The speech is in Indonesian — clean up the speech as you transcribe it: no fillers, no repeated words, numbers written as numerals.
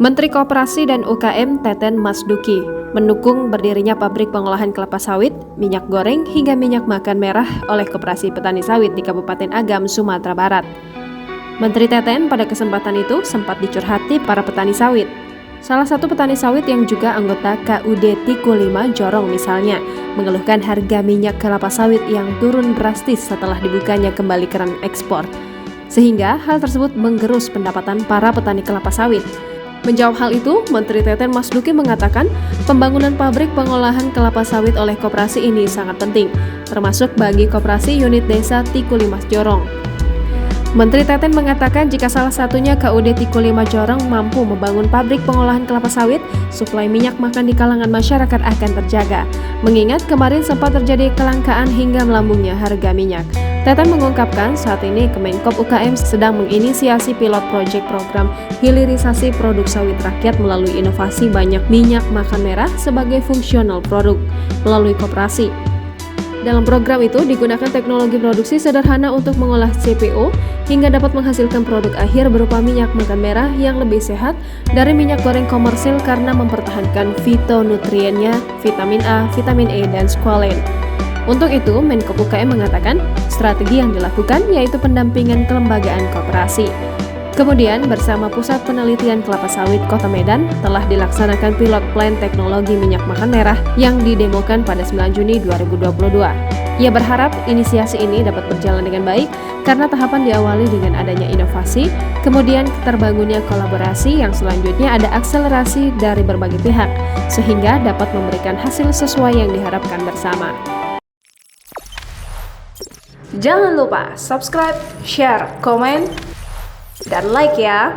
Menteri Koperasi dan UKM Teten Masduki mendukung berdirinya pabrik pengolahan kelapa sawit, minyak goreng, hingga minyak makan merah oleh Koperasi Petani Sawit di Kabupaten Agam, Sumatera Barat. Menteri Teten pada kesempatan itu sempat dicurhati para petani sawit. Salah satu petani sawit yang juga anggota KUD Tiku 5 Jorong misalnya, mengeluhkan harga minyak kelapa sawit yang turun drastis setelah dibukanya kembali keran ekspor. Sehingga hal tersebut menggerus pendapatan para petani kelapa sawit. Menjawab hal itu, Menteri Teten Masduki mengatakan pembangunan pabrik pengolahan kelapa sawit oleh koperasi ini sangat penting, termasuk bagi koperasi unit desa Tiku 5 Jorong. Menteri Teten mengatakan jika salah satunya KUD Tiku 5 Jorong mampu membangun pabrik pengolahan kelapa sawit, suplai minyak makan di kalangan masyarakat akan terjaga. Mengingat kemarin sempat terjadi kelangkaan hingga melambungnya harga minyak. Teten mengungkapkan saat ini Kemenkop UKM sedang menginisiasi pilot proyek program hilirisasi produk sawit rakyat melalui inovasi banyak minyak makan merah sebagai fungsional produk melalui koperasi. Dalam program itu digunakan teknologi produksi sederhana untuk mengolah CPO hingga dapat menghasilkan produk akhir berupa minyak makan merah yang lebih sehat dari minyak goreng komersil karena mempertahankan fitonutriennya, vitamin A, vitamin E, dan squalene. Untuk itu, Menkop UKM mengatakan strategi yang dilakukan yaitu pendampingan kelembagaan koperasi. Kemudian, bersama Pusat Penelitian Kelapa Sawit Kota Medan telah dilaksanakan pilot plan teknologi minyak makan merah yang didemokan pada 9 Juni 2022. Ia berharap inisiasi ini dapat berjalan dengan baik karena tahapan diawali dengan adanya inovasi, kemudian terbangunnya kolaborasi yang selanjutnya ada akselerasi dari berbagai pihak, sehingga dapat memberikan hasil sesuai yang diharapkan bersama. Jangan lupa subscribe, share, komen, dan like ya!